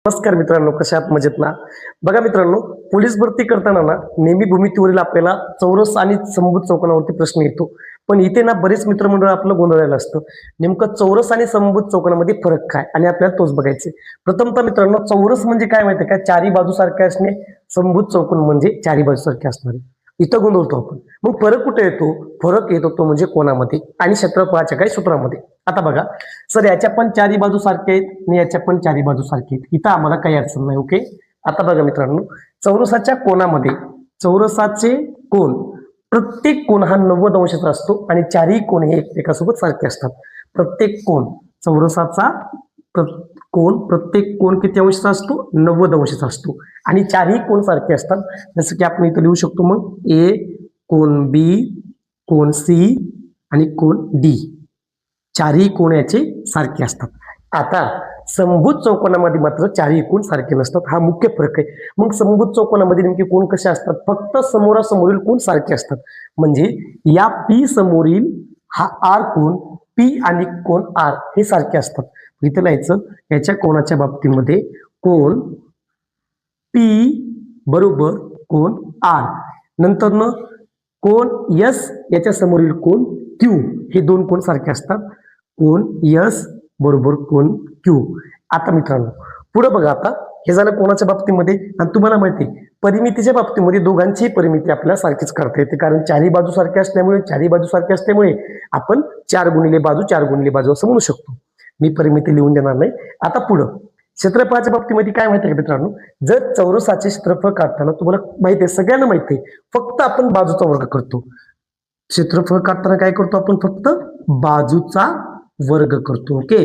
नमस्कार मित्रांनो, कशा आहात? मजेत ना? बघा मित्रांनो, पोलीस भरती करताना ना नेहमी भूमितीवरील आपल्याला चौरस आणि समभुज चौकोनावरती प्रश्न येतो. पण इथे ना बरेच मित्रमंडळ आपलं गोंधळलेलं असतं. नेमकं चौरस आणि समभुज चौकोनामध्ये फरक काय आणि आपल्याला तोच बघायचे. प्रथमतः मित्रांनो, चौरस म्हणजे काय माहिती आहे का? चारी बाजू सारखे असणे. समभुज चौकोन म्हणजे चारी बाजू सारखे असणारे. इथं गोंधळतो आपण. मग फरक कुठे येतो? फरक येतो तो म्हणजे कोणामध्ये आणि क्षेत्रफळाच्या काही सूत्रामध्ये. आता बघा सर, याच्या पण चारी बाजू सारखे आहेत आणि याच्या पण चारी बाजू सारखे आहेत. इथं आम्हाला काही अडचण नाही. ओके. आता बघा मित्रांनो, चौरसाच्या कोनामध्ये चौरसाचे कोन प्रत्येक कोन हा 90 अंशाचा असतो आणि चारही कोन हे एकमेकांसोबत सारखे असतात. प्रत्येक कोन चौरसाचा कोन प्रत्येक कोन किती अंशाचा असतो? 90 अंशाचा असतो आणि चारही कोन सारखे असतात. जसं की आपण इथं लिहू शकतो मग ए, कोन बी, कोन सी आणि कोन डी. चारही कोन याचे सारखे असतात. आता समभुज चौकोनामध्ये मात्र चारही कोन सारखे नसतात. हा मुख्य फरक आहे. मग समभुज चौकोनामध्ये नेमके कोन कसे असतात? फक्त समोरासमोरील कोन सारखे असतात. म्हणजे या पी समोरील हा आर कोन, पी आणि कोन आर हे सारखे असतात. इथे लिहायचं याच्या कोनाच्या बाबतीमध्ये कोन पी बरोबर कोन आर, नंतर न कोन एस याच्या समोरील कोन क्यू, हे दोन कोन सारखे असतात. कोन एस बरोबर कोन क्यू. आता मित्रांनो पुढे बघा, आता हे झालं कोणाच्या बाबतीमध्ये. आणि तुम्हाला माहिती आहे परिमितीच्या बाबतीमध्ये दोघांचीही परिमिती आपल्याला सारखीच करता येते, कारण चारही बाजू सारखे असल्यामुळे आपण 4 गुणिले बाजू 4 गुणिले बाजू असं म्हणू शकतो. मी परिमिती लिहून देणार नाही. आता पुढं क्षेत्रफळाच्या बाबतीमध्ये काय माहिती आहे का मित्रांनो? जर चौरसाचे क्षेत्रफळ काढताना तुम्हाला माहिती आहे, सगळ्यांना माहिती आहे, फक्त आपण बाजूचा वर्ग करतो. क्षेत्रफळ काढताना काय करतो आपण? फक्त बाजूचा वर्ग करतो. ओके.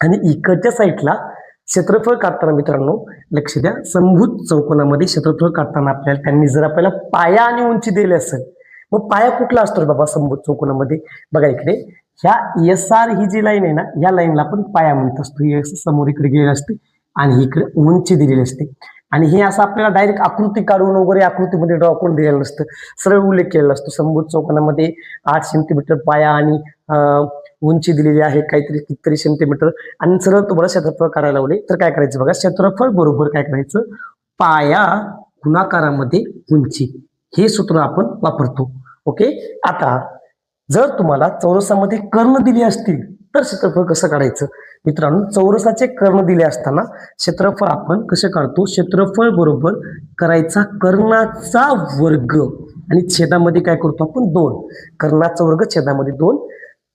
आणि इकडच्या साईडला क्षेत्रफळ काढताना मित्रांनो लक्ष द्या, समभुज चौकोनामध्ये क्षेत्रफळ काढताना आपल्याला पाया आणि उंची दिली असेल, मग पाया कुठला असतो बाबा समभुज चौकोनामध्ये? बघा इकडे ह्या एस आर ही जी लाईन आहे ना, या लाईनला आपण पाया म्हणत असतो. हे समोर इकडे गेलेलं असते आणि इकडे उंची दिलेली असते. आणि हे असं आपल्याला डायरेक्ट आकृती काढून वगैरे आकृतीमध्ये ड्रॉ करून दिलेलं नसतं, सरळ उल्लेख केलेला असतो. समभुज चौकोनामध्ये 8 सेंटीमीटर पाया आणि उंची दिलेली आहे काहीतरी कितीतरी सेंटीमीटर, आणि सरळ तुम्हाला क्षेत्रफळ करायला लावले तर काय करायचं बघा? क्षेत्रफळ बरोबर काय करायचं? पाया गुणाकारामध्ये उंची, हे सूत्र आपण वापरतो. ओके. आता जर तुम्हाला चौरसामध्ये कर्ण दिले असतील तर क्षेत्रफळ कसं काढायचं मित्रांनो? चौरसाचे कर्ण दिले असताना क्षेत्रफळ आपण कसं काढतो? क्षेत्रफळ बरोबर करायचा कर्णाचा वर्ग आणि छेदामध्ये काय करतो आपण? 2. कर्णाचा वर्ग छेदामध्ये 2.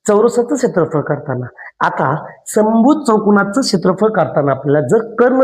चौरसाचं क्षेत्रफळ काढताना. आता समभुज चौकोनाचं क्षेत्रफळ काढताना आपल्याला जर कर्ण